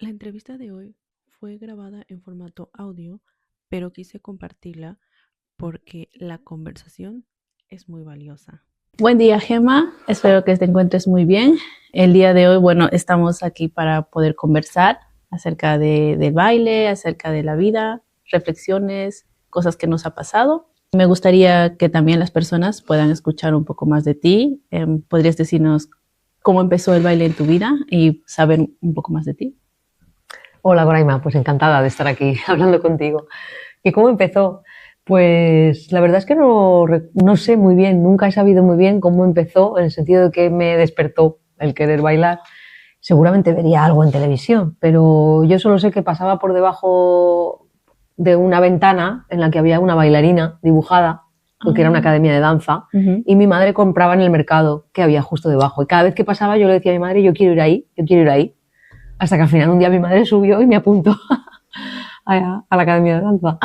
La entrevista de hoy fue grabada en formato audio, pero quise compartirla porque la conversación es muy valiosa. Buen día, Gemma. Espero que te encuentres muy bien. El día de hoy, bueno, estamos aquí para poder conversar acerca del baile, acerca de la vida, reflexiones, cosas que nos ha pasado. Me gustaría que también las personas puedan escuchar un poco más de ti. ¿Podrías decirnos cómo empezó el baile en tu vida y saber un poco más de ti? Hola, Goraima, pues encantada de estar aquí hablando contigo. ¿Y cómo empezó? Pues la verdad es que no sé muy bien, nunca he sabido muy bien cómo empezó, en el sentido de que me despertó el querer bailar. Seguramente vería algo en televisión, pero yo solo sé que pasaba por debajo de una ventana en la que había una bailarina dibujada, porque era una academia de danza, y mi madre compraba en el mercado que había justo debajo. Y cada vez que pasaba yo le decía a mi madre, yo quiero ir ahí, yo quiero ir ahí. Hasta que al final un día mi madre subió y me apuntó a la academia de danza.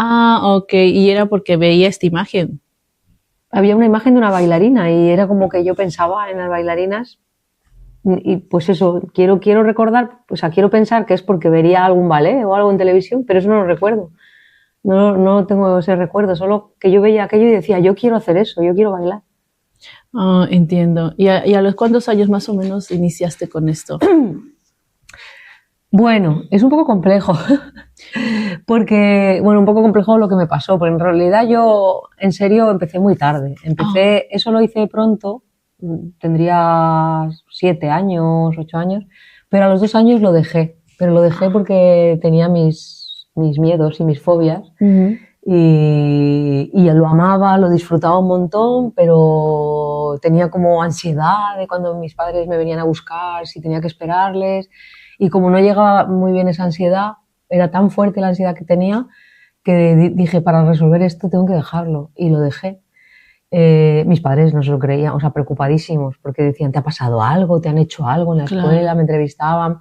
Ok. Y era porque veía esta imagen. Había una imagen de una bailarina y era como que yo pensaba en las bailarinas y pues eso, quiero recordar, o sea, quiero pensar que es porque vería algún ballet o algo en televisión, pero eso no lo recuerdo. No tengo ese recuerdo, solo que yo veía aquello y decía, yo quiero hacer eso, yo quiero bailar. Entiendo. ¿Y a los cuántos años más o menos iniciaste con esto? Bueno, es un poco complejo, porque, bueno, un poco complejo lo que me pasó, porque en realidad yo, en serio, empecé muy tarde. Eso lo hice pronto, tendría 7 años, 8 años, pero a los 2 años lo dejé. Pero lo dejé porque tenía mis miedos y mis fobias. Y lo amaba, lo disfrutaba un montón, pero tenía como ansiedad de cuando mis padres me venían a buscar, si tenía que esperarles. Y como no llegaba muy bien esa ansiedad, era tan fuerte la ansiedad que tenía, que dije, para resolver esto tengo que dejarlo. Y lo dejé. Mis padres no se lo creían, o sea, preocupadísimos, porque decían, ¿te ha pasado algo? ¿Te han hecho algo en la escuela? Claro. Me entrevistaban.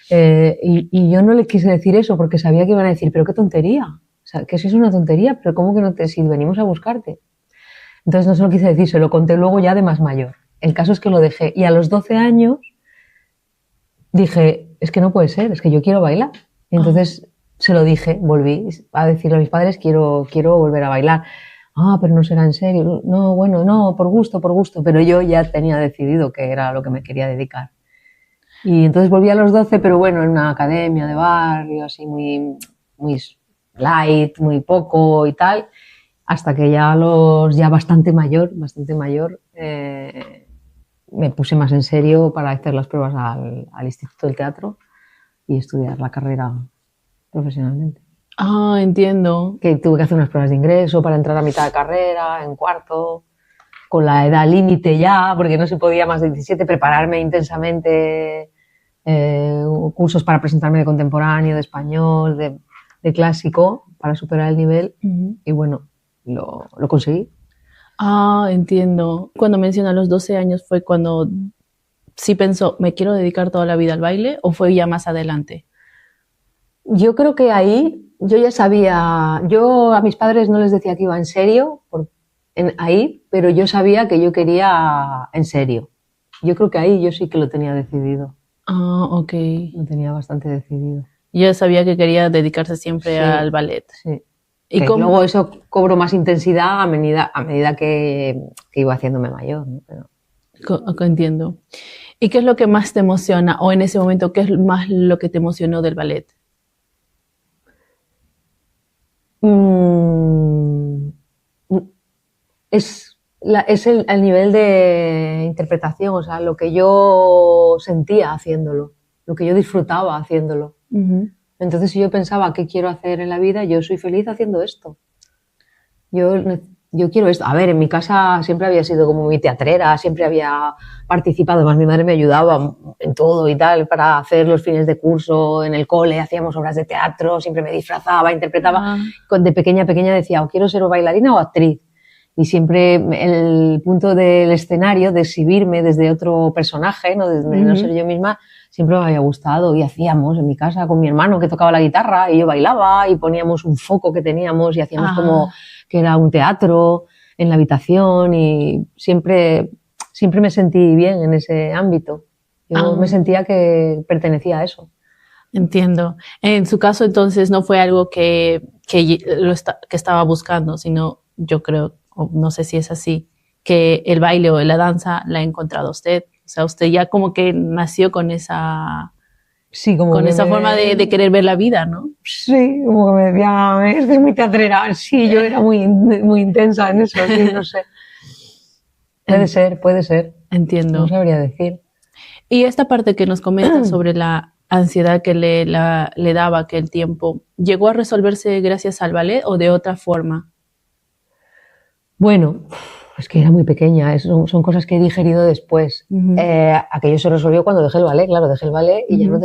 Y yo no le quise decir eso porque sabía que iban a decir, pero qué tontería. O sea, que eso es una tontería, pero ¿cómo que no te, si venimos a buscarte? Entonces no se lo quise decir, se lo conté luego ya de más mayor. El caso es que lo dejé. Y a los 12 años dije, es que no puede ser, es que yo quiero bailar. Y entonces se lo dije, volví a decirle a mis padres, quiero volver a bailar. Pero no será en serio. No, bueno, no, por gusto, por gusto. Pero yo ya tenía decidido que era lo que me quería dedicar. Y entonces volví a los 12, pero bueno, en una academia de barrio, así muy, muy light, muy poco y tal, hasta que ya bastante mayor, me puse más en serio para hacer las pruebas al Instituto del Teatro y estudiar la carrera profesionalmente. Entiendo. Que tuve que hacer unas pruebas de ingreso para entrar a mitad de carrera, en cuarto, con la edad límite ya, porque no se podía más de 17, prepararme intensamente, cursos para presentarme de contemporáneo, de español, de clásico, para superar el nivel. Y bueno, lo conseguí. Entiendo. Cuando menciona los 12 años, ¿fue cuando sí pensó, me quiero dedicar toda la vida al baile, o fue ya más adelante? Yo creo que ahí yo ya sabía, yo a mis padres no les decía que iba en serio ahí, pero yo sabía que yo quería en serio. Yo creo que ahí yo sí que lo tenía decidido. Ok. Lo tenía bastante decidido. Yo sabía que quería dedicarse siempre al ballet. Sí. ¿Y que luego eso cobró más intensidad a medida que iba haciéndome mayor, ¿no? Pero... Entiendo. ¿Y qué es lo que más te emociona? O en ese momento, ¿qué es más lo que te emocionó del ballet? Es el nivel de interpretación, o sea, lo que yo sentía haciéndolo, lo que yo disfrutaba haciéndolo. Entonces, si yo pensaba qué quiero hacer en la vida, yo soy feliz haciendo esto. Yo quiero esto. A ver, en mi casa siempre había sido como muy teatrera, siempre había participado, además mi madre me ayudaba en todo y tal, para hacer los fines de curso en el cole, hacíamos obras de teatro, siempre me disfrazaba, interpretaba. De pequeña decía, o quiero ser bailarina o actriz. Y siempre el punto del escenario, de exhibirme desde otro personaje, no, desde no ser yo misma, siempre me había gustado. Y hacíamos en mi casa con mi hermano que tocaba la guitarra y yo bailaba y poníamos un foco que teníamos y hacíamos como que era un teatro en la habitación y siempre me sentí bien en ese ámbito. Yo me sentía que pertenecía a eso. Entiendo. En su caso, entonces, no fue algo que estaba buscando, sino yo creo, o no sé si es así, que el baile o la danza la ha encontrado usted. O sea, usted ya como que nació con esa, Sí, como con que esa forma de querer ver la vida, ¿no? Sí, como que me decía, es que es muy teatrera. Sí, yo era muy intensa en eso, sí, no sé. Puede ser, puede ser. No Entiendo. sabría decir. Y esta parte que nos comenta sobre la ansiedad que le daba aquel tiempo, ¿llegó a resolverse gracias al ballet o de otra forma? Bueno, es que era muy pequeña, son cosas que he digerido después. Ujú, Aquello se resolvió cuando dejé el ballet, claro, dejé el ballet y ujú.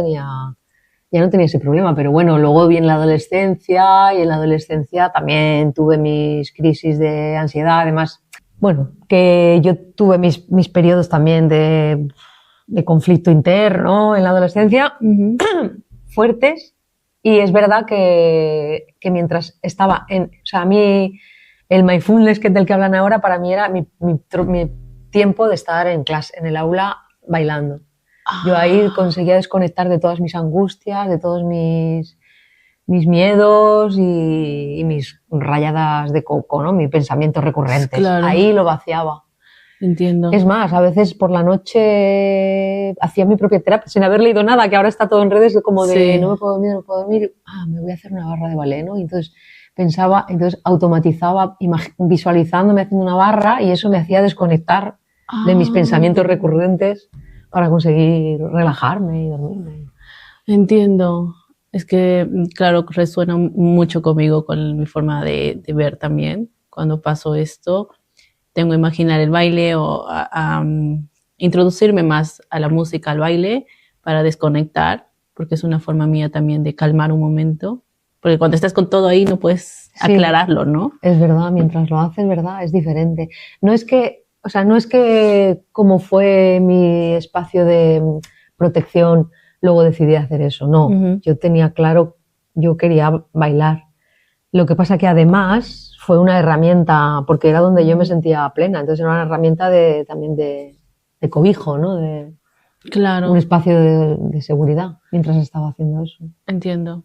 ya no tenía ese problema, pero bueno, luego viene la adolescencia y en la adolescencia también tuve mis crisis de ansiedad, además, bueno, que yo tuve mis periodos también de conflicto interno en la adolescencia Ujú. fuertes y es verdad que mientras estaba o sea, a mí el mindfulness del que hablan ahora para mí era mi tiempo de estar en clase, en el aula bailando. Yo ahí Ah, conseguía desconectar de todas mis angustias, de todos mis miedos y mis rayadas de coco, ¿no? Mis pensamientos recurrentes. claro, Ahí lo vaciaba. entiendo. Es más, a veces por la noche hacía mi propia terapia sin haber leído nada, que ahora está todo en redes como de Sí. no me puedo dormir, no me puedo dormir. Me voy a hacer una barra de ballet, ¿no? Y entonces pensaba, entonces automatizaba visualizándome haciendo una barra y eso me hacía desconectar de mis Ah, pensamientos recurrentes para conseguir relajarme y dormirme. entiendo. Es que, claro, resuena mucho conmigo con mi forma de ver también. Cuando pasó esto, tengo que imaginar el baile o introducirme más a la música, al baile, para desconectar, porque es una forma mía también de calmar un momento. Porque cuando estás con todo ahí no puedes Sí, aclararlo, ¿no? es verdad, mientras lo haces, ¿verdad? Es diferente. No es que, o sea, no es que como fue mi espacio de protección, luego decidí hacer eso. No, Ujú. yo tenía claro, yo quería bailar. Lo que pasa que además fue una herramienta, porque era donde yo me sentía plena, entonces era una herramienta también de cobijo, ¿no? De un Claro, espacio de seguridad mientras estaba haciendo eso. entiendo.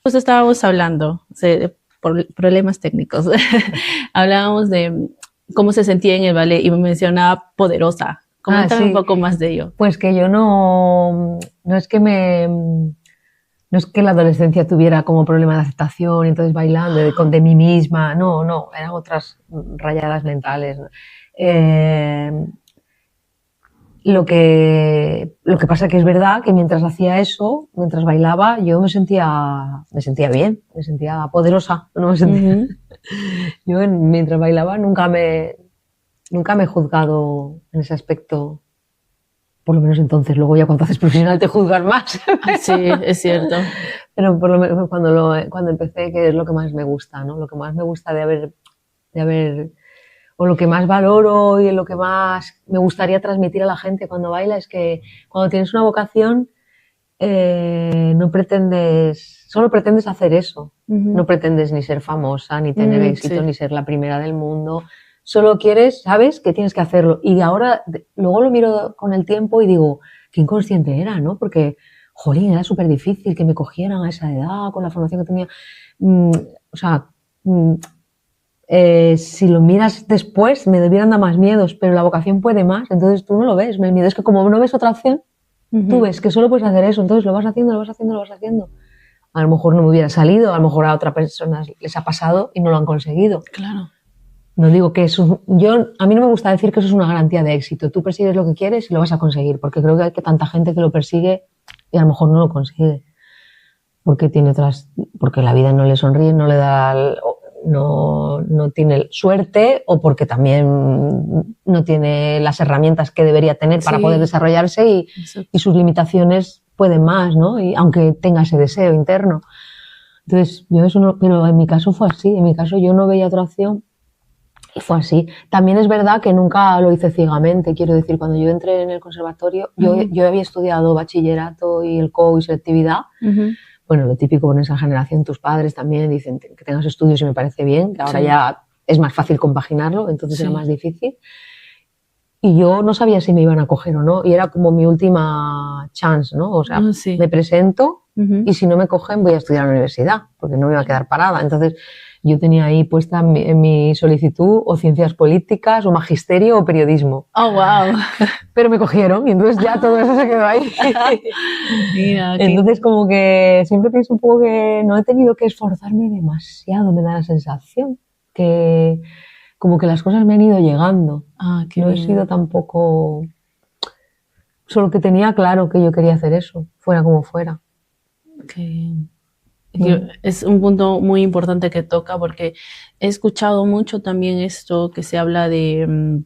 Pues estábamos hablando por problemas técnicos. Hablábamos de cómo se sentía en el ballet y me mencionaba poderosa. Coméntame un Sí, poco más de ello. pues que yo no es que no es que la adolescencia tuviera como problema de aceptación y entonces bailando de mí misma, no, eran otras rayadas mentales. Eh, lo que pasa que es verdad que mientras hacía eso, mientras bailaba, yo me sentía bien, me sentía poderosa, no me sentía, Ujú. mientras bailaba nunca me he juzgado en ese aspecto, por lo menos entonces, luego ya cuando haces profesional te juzgas más. Sí, es cierto. Pero por lo menos cuando empecé, que es lo que más me gusta, ¿no? Lo que más me gusta o lo que más valoro y lo que más me gustaría transmitir a la gente cuando baila es que cuando tienes una vocación, solo pretendes hacer eso. Ujú. No pretendes ni ser famosa, ni tener éxito, Sí, ni ser la primera del mundo. Solo quieres, sabes que tienes que hacerlo. Y ahora, luego lo miro con el tiempo y digo, qué inconsciente era, ¿no? Porque, jolín, era súper difícil que me cogieran a esa edad, con la formación que tenía. Mm, o sea, mm, si lo miras después, me debieran dar más miedos, pero la vocación puede más. Entonces tú no lo ves. El miedo es que como no ves otra opción, tú ujú. ves que solo puedes hacer eso, entonces lo vas haciendo, lo vas haciendo, lo vas haciendo. A lo mejor no me hubiera salido, a lo mejor a otras personas les ha pasado y no lo han conseguido. Claro, No digo que a mí no me gusta decir que eso es una garantía de éxito. Tú persigues lo que quieres y lo vas a conseguir, porque creo que hay tanta gente que lo persigue y a lo mejor no lo consigue, porque la vida no le sonríe, no le da, no tiene suerte o porque también no tiene las herramientas que debería tener para poder sí, desarrollarse y exacto. sus limitaciones pueden más, ¿no? Y aunque tenga ese deseo interno. Entonces, yo eso no, pero en mi caso fue así, en mi caso yo no veía otra opción y fue así. También es verdad que nunca lo hice ciegamente, quiero decir, cuando yo entré en el conservatorio, Ujú, yo había estudiado bachillerato y el COU y selectividad. ujú. Bueno, lo típico con esa generación, tus padres también dicen que tengas estudios y me parece bien, que ahora Sí, ya es más fácil compaginarlo, entonces era sí. más difícil. Y yo no sabía si me iban a coger o no, y era como mi última chance, ¿no? O sea, Sí. me presento y si no me cogen voy a estudiar en la universidad, porque no me iba a quedar parada. Entonces yo tenía ahí puesta en mi solicitud o ciencias políticas o magisterio o periodismo. Oh, wow. Pero me cogieron y entonces ya todo eso se quedó ahí. Mira, entonces como que siempre pienso un poco que no he tenido que esforzarme demasiado, me da la sensación que como que las cosas me han ido llegando. No bien. He sido tampoco... Solo que tenía claro que yo quería hacer eso, fuera como fuera. Es un punto muy importante que toca, porque he escuchado mucho también esto que se habla de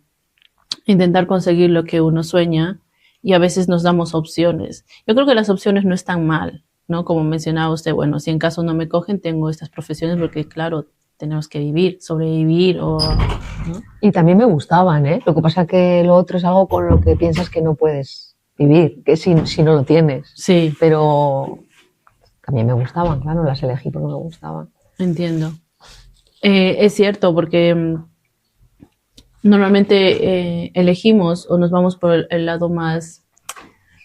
intentar conseguir lo que uno sueña, y a veces nos damos opciones. Yo creo que las opciones no están mal, ¿no? Como mencionaba usted, bueno, si en caso no me cogen, tengo estas profesiones porque, claro, tenemos que vivir, sobrevivir, ¿no? Y también me gustaban, ¿eh? Lo que pasa es que lo otro es algo con lo que piensas que no puedes vivir, que si no lo tienes. Sí. Pero también me gustaban, claro, las elegí porque me gustaban. Entiendo. Es cierto, porque normalmente elegimos o nos vamos por el lado más...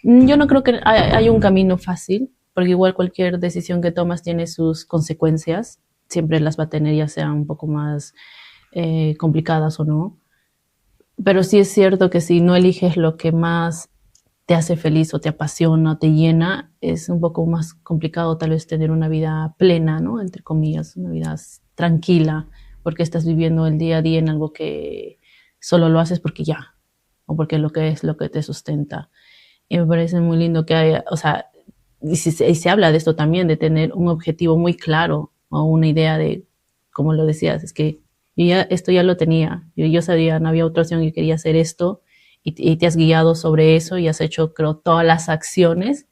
Yo no creo que hay un camino fácil, porque igual cualquier decisión que tomas tiene sus consecuencias. Siempre las va a tener, ya sean un poco más complicadas o no. Pero sí es cierto que si no eliges lo que más te hace feliz o te apasiona o te llena, es un poco más complicado tal vez tener una vida plena, ¿no? Entre comillas, una vida tranquila, porque estás viviendo el día a día en algo que solo lo haces porque ya, o porque lo que es lo que te sustenta. Y me parece muy lindo que haya, o sea, y se habla de esto también, de tener un objetivo muy claro o una idea de, como lo decías, es que yo esto ya lo tenía, yo sabía, no había otra opción, yo quería hacer esto, y te has guiado sobre eso y has hecho, creo, todas las acciones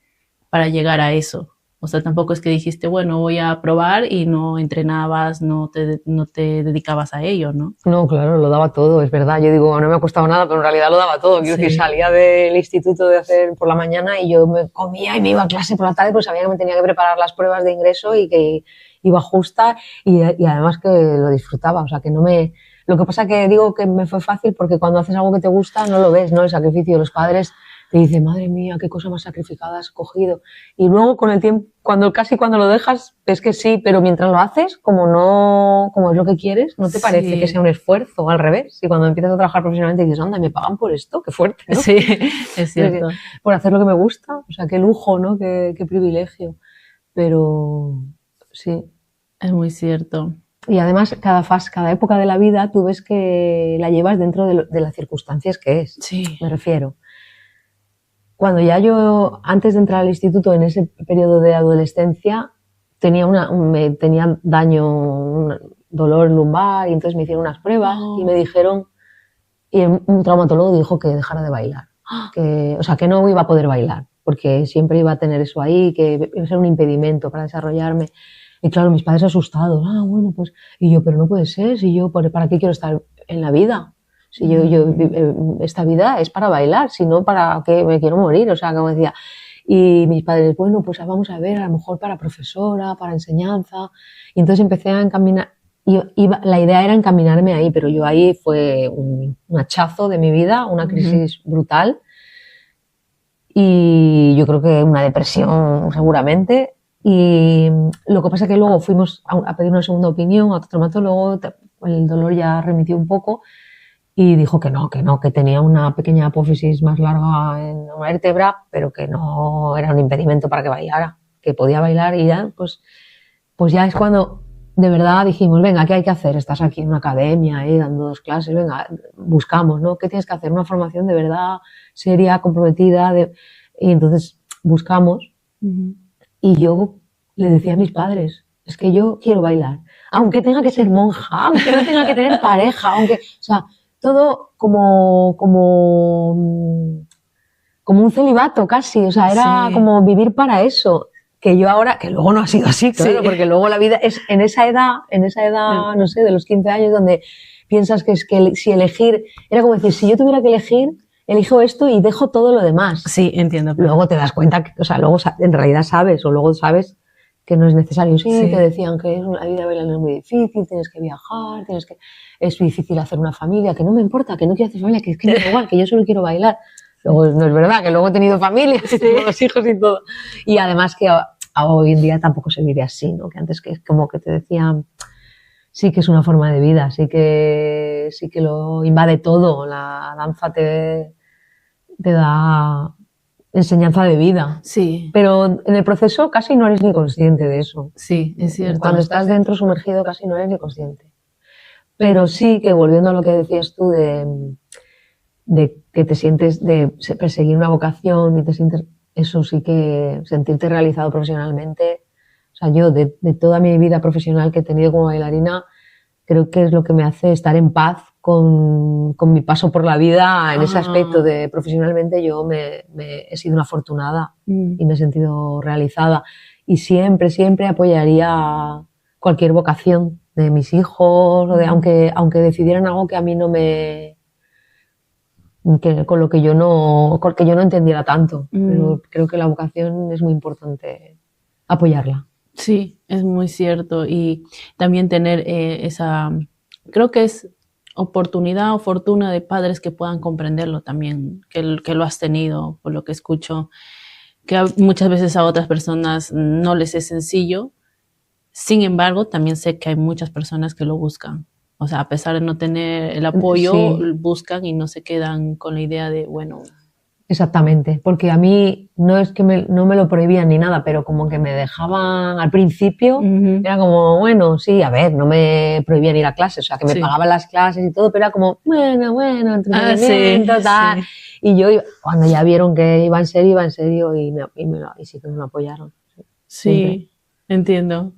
para llegar a eso. O sea, tampoco es que dijiste, bueno, voy a probar y no entrenabas, no te dedicabas a ello, ¿no? No, claro, lo daba todo, es verdad. Yo digo, no me ha costado nada, pero en realidad lo daba todo. Quiero decir, salía del instituto de hacer por la mañana y yo me comía y me iba a clase por la tarde porque sabía que me tenía que preparar las pruebas de ingreso y que iba justa y además que lo disfrutaba. O sea, que no me... Lo que pasa que digo que me fue fácil porque cuando haces algo que te gusta no lo ves, ¿no? El sacrificio de los padres te dice, madre mía, qué cosa más sacrificada has cogido. Y luego con el tiempo, cuando lo dejas, ves que sí, pero mientras lo haces, como es lo que quieres, no te parece que sea un esfuerzo, al revés. Y cuando empiezas a trabajar profesionalmente dices, anda, ¿me pagan por esto? Qué fuerte, ¿no? Sí, es cierto. Por hacer lo que me gusta, o sea, qué lujo, ¿no? Qué privilegio. Pero sí. Es muy cierto. Y además, cada época de la vida tú ves que la llevas dentro de las circunstancias que es. Sí. Me refiero. Cuando ya yo, antes de entrar al instituto, en ese periodo de adolescencia, tenía daño, un dolor lumbar, y entonces me hicieron unas pruebas y me dijeron, y un traumatólogo dijo que dejara de bailar. O sea, que no iba a poder bailar, porque siempre iba a tener eso ahí, que iba a ser un impedimento para desarrollarme. Y claro, mis padres asustados, bueno, pues, y yo, pero no puede ser, si yo, ¿para qué quiero estar en la vida? Si esta vida es para bailar, si no, ¿para qué me quiero morir? O sea, como decía. Y mis padres, bueno, pues vamos a ver, a lo mejor para profesora, para enseñanza. Y entonces empecé a encaminar, la idea era encaminarme ahí, pero yo ahí fue un hachazo de mi vida, una crisis brutal. Y yo creo que una depresión seguramente. Y lo que pasa es que luego fuimos a pedir una segunda opinión a otro traumatólogo, el dolor ya remitió un poco y dijo que no, que tenía una pequeña apófisis más larga en una vértebra, pero que no era un impedimento para que bailara, que podía bailar. Y ya, pues ya es cuando de verdad dijimos, venga, ¿qué hay que hacer? Estás aquí en una academia, dando 2 clases, venga, buscamos, ¿no? ¿Qué tienes que hacer? Una formación de verdad seria, comprometida, y entonces buscamos. Y yo le decía a mis padres, es que yo quiero bailar, aunque tenga que ser monja, aunque no tenga que tener pareja, o sea, todo como un celibato casi, o sea, era como vivir para eso, que yo ahora, que luego no ha sido así, claro, porque luego la vida es en esa edad, no sé, de los 15 años, donde piensas que es que si elegir, era como decir, si yo tuviera que elegir, elijo esto y dejo todo lo demás. Sí, entiendo. Luego te das cuenta que, o sea, luego en realidad sabes, o luego sabes que no es necesario. Sí, te decían que la vida bailando es muy difícil, tienes que viajar, es difícil hacer una familia, que no me importa, que no quiero hacer familia, que es que me da igual, que yo solo quiero bailar. Luego no es verdad, que luego he tenido familia, tengo 2 hijos y todo. Y además que hoy en día tampoco se vive así, ¿no? Que antes que como que te decían, sí que es una forma de vida, sí que lo invade todo, la danza te da enseñanza de vida. Sí. Pero en el proceso casi no eres ni consciente de eso. Sí, es cierto. Cuando estás dentro sumergido casi no eres ni consciente. Pero sí que volviendo a lo que decías tú de que te sientes, de perseguir una vocación y te sientes, eso sí que sentirte realizado profesionalmente. O sea, yo de toda mi vida profesional que he tenido como bailarina, creo que es lo que me hace estar en paz con mi paso por la vida en ese aspecto de profesionalmente. Yo he sido una afortunada y me he sentido realizada. Y siempre, siempre apoyaría cualquier vocación de mis hijos, o de, aunque decidieran algo que a mí no me... con lo que yo no entendiera tanto. Pero creo que la vocación es muy importante apoyarla. Sí, es muy cierto. Y también tener esa, creo que es oportunidad o fortuna de padres que puedan comprenderlo también, que lo has tenido, por lo que escucho, que muchas veces a otras personas no les es sencillo. Sin embargo, también sé que hay muchas personas que lo buscan. O sea, a pesar de no tener el apoyo, sí, buscan y no se quedan con la idea de, bueno... Exactamente, porque a mí no es que no me lo prohibían ni nada, pero como que me dejaban al principio, era como, bueno, sí, a ver, no me prohibían ir a clases, o sea, que me pagaban las clases y todo, pero era como, bueno, entretenimiento, tal. Sí. Y yo, cuando ya vieron que iba en serio y sí que me apoyaron. Sí, entiendo.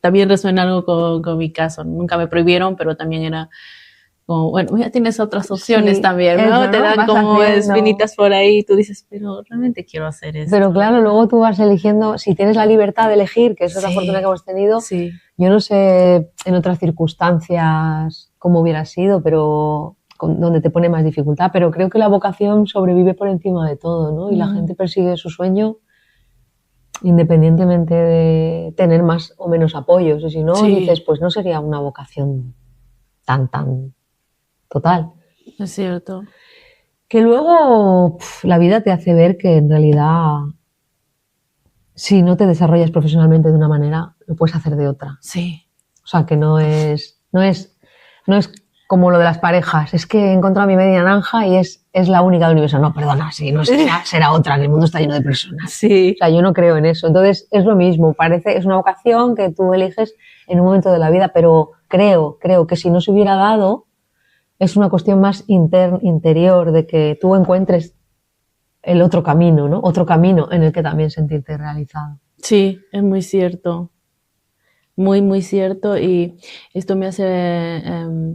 También resuena algo con mi caso. Nunca me prohibieron, pero también era como, bueno, ya tienes otras opciones también, ¿no? Te dan como espinitas por ahí y tú dices, pero realmente quiero hacer esto. Pero claro, luego tú vas eligiendo, si tienes la libertad de elegir, que eso es la fortuna que hemos tenido, yo no sé en otras circunstancias cómo hubiera sido, pero donde te pone más dificultad, pero creo que la vocación sobrevive por encima de todo, ¿no? Y la gente persigue su sueño independientemente de tener más o menos apoyos. Y si no, dices, pues no sería una vocación tan total. Es cierto. Que luego la vida te hace ver que en realidad si no te desarrollas profesionalmente de una manera, lo puedes hacer de otra. Sí. O sea, que no es como lo de las parejas, es que he encontrado mi media naranja y es la única del universo. No, perdona, sí, no será otra, que el mundo está lleno de personas. Sí. O sea, yo no creo en eso. Entonces, es lo mismo, es una vocación que tú eliges en un momento de la vida, pero creo que si no se hubiera dado, es una cuestión más interior, de que tú encuentres el otro camino, ¿no? Otro camino en el que también sentirte realizado. Sí, es muy cierto. Muy, muy cierto, y esto me hace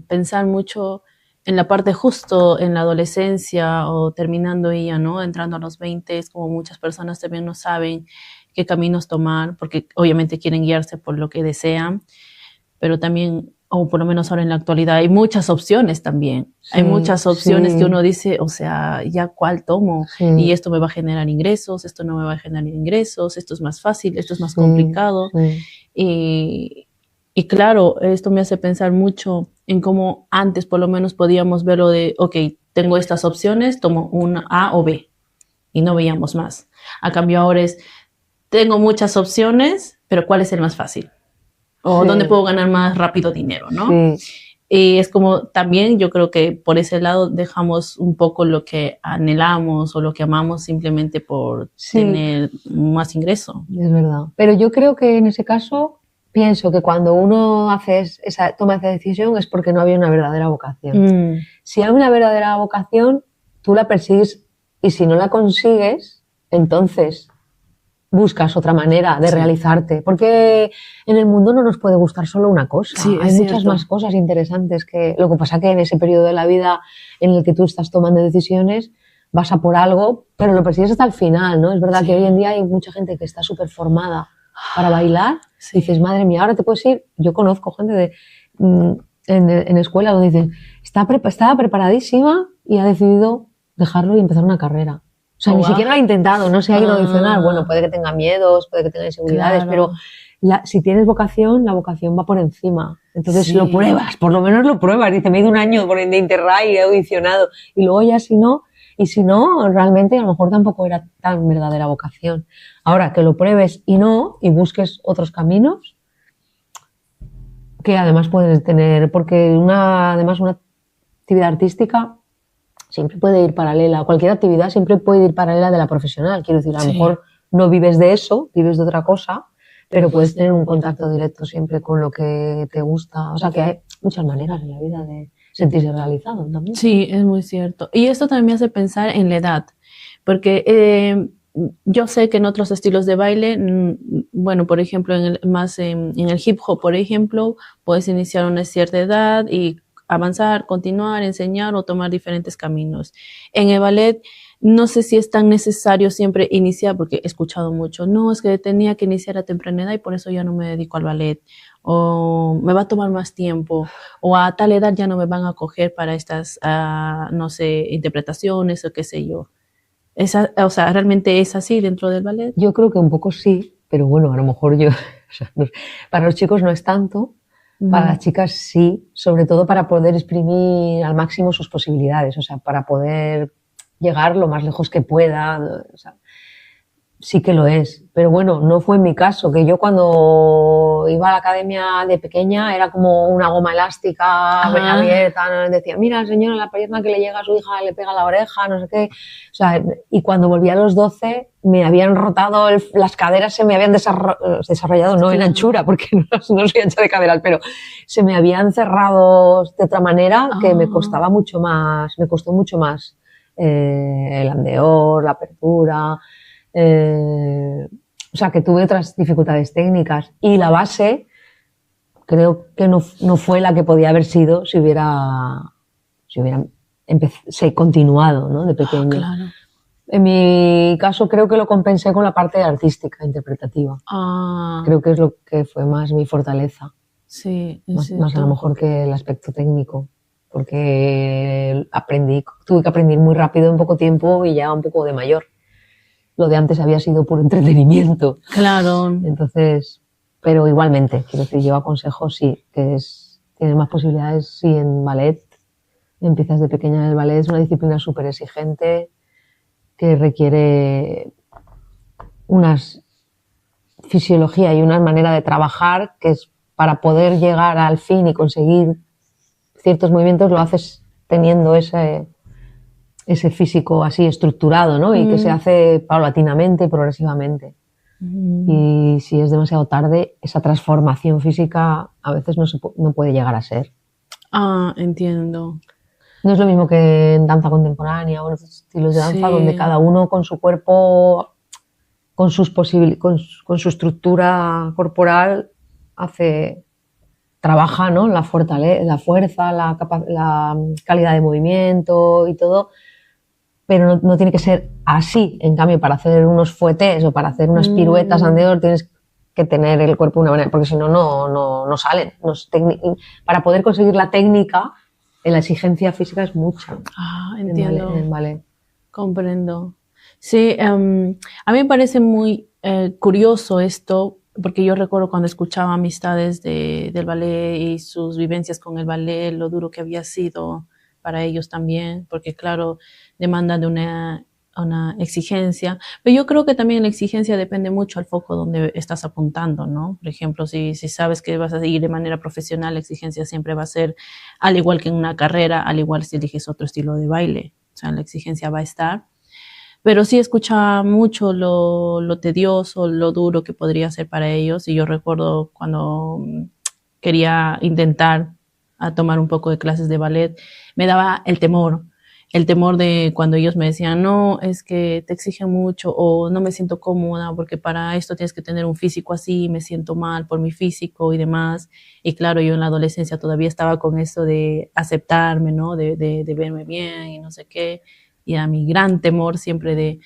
pensar mucho en la parte justo en la adolescencia o terminando ella, ¿no? Entrando a los 20, como muchas personas también no saben qué caminos tomar, porque obviamente quieren guiarse por lo que desean, pero también, o por lo menos ahora en la actualidad, hay muchas opciones también. Sí, hay muchas opciones que uno dice, o sea, ¿ya cuál tomo? Sí. Y esto me va a generar ingresos, esto no me va a generar ingresos, esto es más fácil, esto es más complicado. Sí. Y claro, esto me hace pensar mucho en cómo antes por lo menos podíamos verlo de, ok, tengo estas opciones, tomo una A o B, y no veíamos más. A cambio ahora es, tengo muchas opciones, pero ¿cuál es el más fácil? O dónde puedo ganar más rápido dinero, ¿no? Sí. Y es como también yo creo que por ese lado dejamos un poco lo que anhelamos o lo que amamos simplemente por tener más ingreso. Es verdad. Pero yo creo que en ese caso pienso que cuando uno toma esa decisión es porque no había una verdadera vocación. Si hay una verdadera vocación, tú la persigues y si no la consigues, entonces buscas otra manera de realizarte, porque en el mundo no nos puede gustar solo una cosa, hay muchas más cosas interesantes. Lo que pasa que en ese periodo de la vida en el que tú estás tomando decisiones vas a por algo, pero lo persigues hasta el final, ¿no? Es verdad que hoy en día hay mucha gente que está súper formada para bailar, y dices, madre mía, ahora te puedes ir. Yo conozco gente en escuela donde dicen, estaba preparadísima y ha decidido dejarlo y empezar una carrera. O sea, ni siquiera lo ha intentado, no se ha ido a audicionar. Bueno, puede que tenga miedos, puede que tenga inseguridades, pero si tienes vocación, la vocación va por encima. Entonces lo pruebas, por lo menos lo pruebas. Dice, me he ido un año de Interrail y he audicionado. Y luego ya si no, Y si no, realmente a lo mejor tampoco era tan verdadera vocación. Ahora, que lo pruebes y no, y busques otros caminos, que además puedes tener, porque además una actividad artística siempre puede ir paralela, cualquier actividad siempre puede ir paralela de la profesional. Quiero decir, a lo mejor no vives de eso, vives de otra cosa, pero puedes tener un contacto directo siempre con lo que te gusta. O sea, que hay muchas maneras en la vida de sentirse realizado también. Sí, es muy cierto. Y esto también me hace pensar en la edad, porque yo sé que en otros estilos de baile, bueno, por ejemplo, en el hip hop, por ejemplo, puedes iniciar a una cierta edad y avanzar, continuar, enseñar o tomar diferentes caminos. En el ballet, no sé si es tan necesario siempre iniciar, porque he escuchado mucho, no, es que tenía que iniciar a temprana edad y por eso ya no me dedico al ballet, o me va a tomar más tiempo, o a tal edad ya no me van a coger para estas, no sé, interpretaciones o qué sé yo. O sea, ¿realmente es así dentro del ballet? Yo creo que un poco sí, pero bueno, a lo mejor yo, o sea, para los chicos no es tanto, para las chicas sí, sobre todo para poder exprimir al máximo sus posibilidades, o sea, para poder llegar lo más lejos que pueda, o sea, sí que lo es. Pero bueno, no fue en mi caso, que yo cuando iba a la academia de pequeña era como una goma elástica abierta, decía, mira, señora, la pierna que le llega a su hija le pega la oreja, no sé qué. O sea, y cuando volví a los 12 me habían rotado, las caderas se me habían desarrollado, no en anchura, porque no soy ancha de caderas, pero se me habían cerrado de otra manera que me costó mucho más el andeor, la apertura. O sea, que tuve otras dificultades técnicas y la base creo que no fue la que podía haber sido si hubiera continuado, ¿no? De pequeño. Claro. En mi caso creo que lo compensé con la parte artística, interpretativa. Creo que es lo que fue más mi fortaleza. Sí, más a lo mejor que el aspecto técnico, porque tuve que aprender muy rápido en poco tiempo y ya un poco de mayor. Lo de antes había sido puro entretenimiento. Claro. Entonces, pero igualmente, quiero decir, yo aconsejo sí, tienes más posibilidades si en ballet, empiezas de pequeña en el ballet, es una disciplina súper exigente que requiere una fisiología y una manera de trabajar que es para poder llegar al fin y conseguir ciertos movimientos, lo haces teniendo ese físico así estructurado, ¿no? Y que se hace paulatinamente, progresivamente. Y si es demasiado tarde, esa transformación física a veces no puede llegar a ser. Entiendo. No es lo mismo que en danza contemporánea o en otros estilos de danza, donde cada uno con su cuerpo, con su estructura corporal, trabaja, ¿no? La fuerza, la calidad de movimiento y todo, pero no tiene que ser así. En cambio, para hacer unos fuetes o para hacer unas piruetas andeor tienes que tener el cuerpo de una manera, porque si no, no salen. Para poder conseguir la técnica, la exigencia física es mucha. Entiendo. En ballet. Comprendo. Sí, a mí me parece muy curioso esto, porque yo recuerdo cuando escuchaba amistades del ballet y sus vivencias con el ballet, lo duro que había sido para ellos también, porque claro, demanda de una exigencia, pero yo creo que también la exigencia depende mucho al foco donde estás apuntando, ¿no? Por ejemplo, si sabes que vas a ir de manera profesional, la exigencia siempre va a ser, al igual que en una carrera, al igual si eliges otro estilo de baile, o sea, la exigencia va a estar. Pero sí escucha mucho lo tedioso, lo duro que podría ser para ellos. Y yo recuerdo cuando quería intentar a tomar un poco de clases de ballet, me daba el temor de cuando ellos me decían, no, es que te exigen mucho o no me siento cómoda porque para esto tienes que tener un físico así, me siento mal por mi físico y demás. Y claro, yo en la adolescencia todavía estaba con eso de aceptarme, ¿no? De verme bien y no sé qué. Y a mi gran temor siempre de,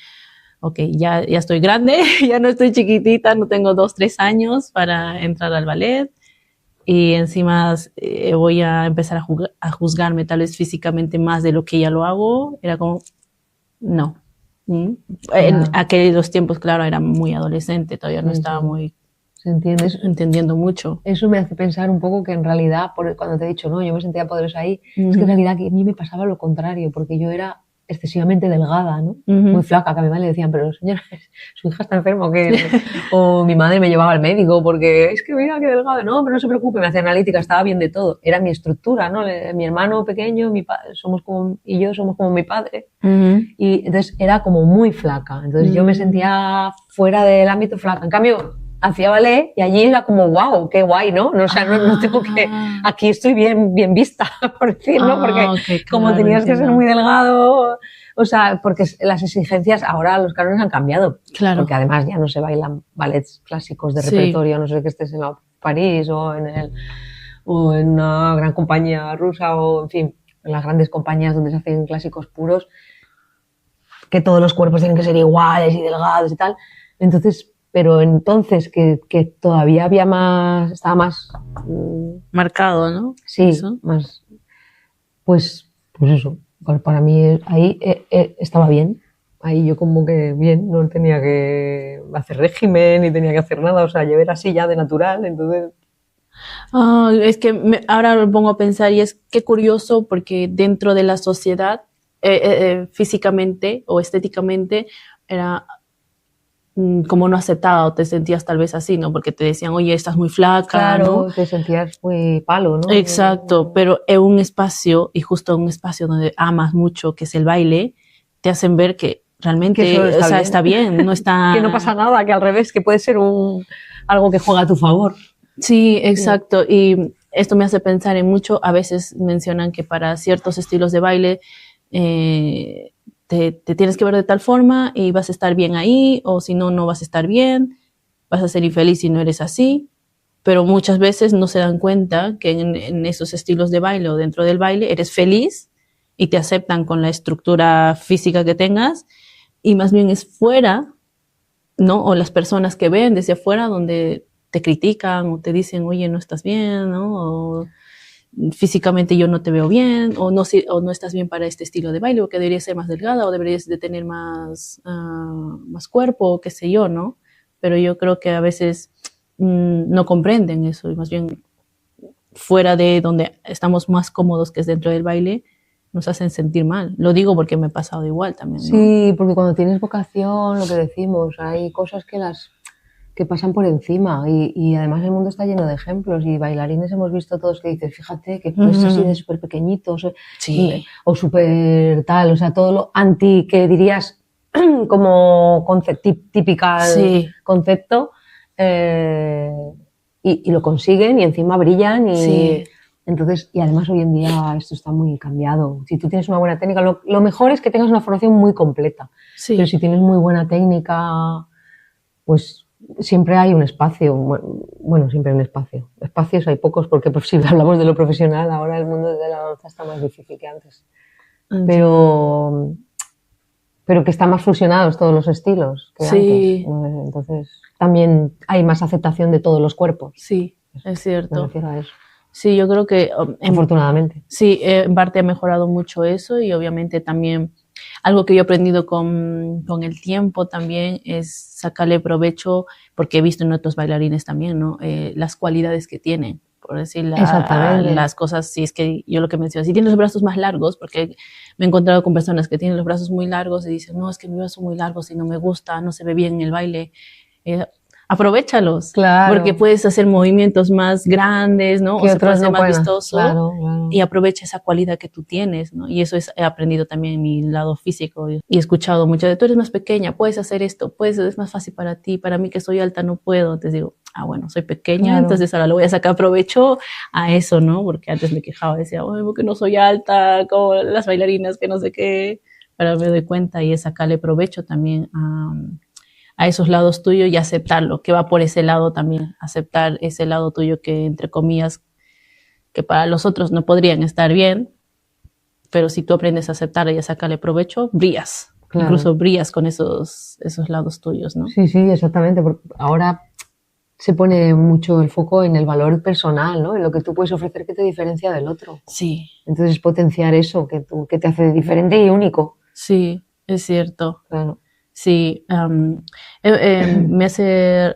ok, ya estoy grande, ya no estoy chiquitita, no tengo 2, 3 años para entrar al ballet. Y encima voy a empezar a juzgarme tal vez físicamente más de lo que ya lo hago. Era como, no. En aquellos tiempos, claro, era muy adolescente, todavía no estaba muy entendiendo mucho. Eso me hace pensar un poco que en realidad, cuando te he dicho, no, yo me sentía poderosa ahí, es que en realidad a mí me pasaba lo contrario, porque yo era excesivamente delgada, ¿no? Muy flaca, que a mi madre le decían, pero señora, su hija está enferma o qué. O mi madre me llevaba al médico porque es que mira qué delgada. No, pero no se preocupe, me hacía analítica, estaba bien de todo. Era mi estructura, ¿no? Mi hermano pequeño, y yo somos como mi padre. Y entonces era como muy flaca. Entonces yo me sentía fuera del ámbito flaca. En cambio, hacía ballet y allí era como, wow, qué guay, ¿no? O sea, no tengo que... Aquí estoy bien vista, por decir, ¿no? Porque okay, claro, como tenías que ser muy delgado... O sea, porque las exigencias, ahora los cánones han cambiado. Claro. Porque además ya no se bailan ballets clásicos de repertorio, no sé que estés en París o en una gran compañía rusa o, en fin, en las grandes compañías donde se hacen clásicos puros, que todos los cuerpos tienen que ser iguales y delgados y tal. Entonces... Pero entonces que todavía había más, estaba más... marcado, ¿no? Sí, ¿eso? Más... Pues eso, para mí ahí estaba bien. Ahí yo como que bien, no tenía que hacer régimen ni tenía que hacer nada, o sea, yo era así ya de natural, entonces... Es que ahora lo pongo a pensar y es que curioso porque dentro de la sociedad, físicamente o estéticamente, era... como no aceptada o te sentías tal vez así, ¿no? Porque te decían, oye, estás muy flaca, claro, ¿no? Te sentías muy palo, ¿no? Exacto, pero en un espacio, y justo en un espacio donde amas mucho, que es el baile, te hacen ver que realmente, que está bien, no está... que no pasa nada, que al revés, que puede ser algo que juega a tu favor. Sí, exacto, y esto me hace pensar en mucho, a veces mencionan que para ciertos estilos de baile, te tienes que ver de tal forma y vas a estar bien ahí, o si no, no vas a estar bien, vas a ser infeliz si no eres así, pero muchas veces no se dan cuenta que en esos estilos de baile o dentro del baile eres feliz y te aceptan con la estructura física que tengas, y más bien es fuera, ¿no? O las personas que ven desde afuera donde te critican o te dicen, oye, no estás bien, ¿no? O físicamente yo no te veo bien, o no estás bien para este estilo de baile, o que deberías ser más delgada, o deberías de tener más cuerpo, qué sé yo, ¿no? Pero yo creo que a veces no comprenden eso, y más bien fuera de donde estamos más cómodos, que es dentro del baile, nos hacen sentir mal. Lo digo porque me he pasado igual también, ¿no? Sí, porque cuando tienes vocación, lo que decimos, hay cosas que pasan por encima y además el mundo está lleno de ejemplos y bailarines hemos visto todos que dices, fíjate que es así de súper pequeñitos sí. o súper tal, o sea, todo lo anti que dirías como típica sí. concepto y lo consiguen y encima brillan y... Sí. Entonces, y además hoy en día esto está muy cambiado. Si tú tienes una buena técnica, lo mejor es que tengas una formación muy completa. Sí. Pero si tienes muy buena técnica, pues siempre hay un espacio. Bueno, siempre hay un espacio. Espacios hay pocos porque pues, si hablamos de lo profesional, ahora el mundo de la danza está más difícil que antes. Pero que están más fusionados todos los estilos que sí. antes. Entonces, también hay más aceptación de todos los cuerpos. Sí, es cierto. Me refiero a eso. Sí, yo creo que... afortunadamente. Sí, en parte ha mejorado mucho eso y obviamente también algo que yo he aprendido con el tiempo también es sacarle provecho, porque he visto en otros bailarines también, ¿no? Las cualidades que tienen, por decir las cosas, si es que yo lo que menciono, si tienes los brazos más largos, porque me he encontrado con personas que tienen los brazos muy largos y dicen, no, es que mis brazos son muy largos y no me gusta, no se ve bien en el baile. Aprovéchalos, claro. Porque puedes hacer movimientos más grandes, ¿no? O se puede hacer más vistoso, claro. Y aprovecha esa cualidad que tú tienes, ¿no? Y eso he aprendido también en mi lado físico y he escuchado mucho de, tú eres más pequeña, puedes hacer esto, es más fácil para ti, para mí que soy alta no puedo. Entonces digo, bueno, soy pequeña, entonces ahora lo voy a sacar provecho a eso, ¿no? Porque antes me quejaba, decía, porque no soy alta, como las bailarinas que no sé qué. Ahora me doy cuenta y es sacarle provecho también a esos lados tuyos y aceptarlo, que va por ese lado también, aceptar ese lado tuyo que, entre comillas, que para los otros no podrían estar bien, pero si tú aprendes a aceptarlo y a sacarle provecho, brillas, claro. Incluso brillas con esos lados tuyos, ¿no? Sí, exactamente, porque ahora se pone mucho el foco en el valor personal, ¿no? En lo que tú puedes ofrecer que te diferencia del otro. Sí. Entonces potenciar eso, que te hace diferente y único. Sí, es cierto. Claro. Sí, me hace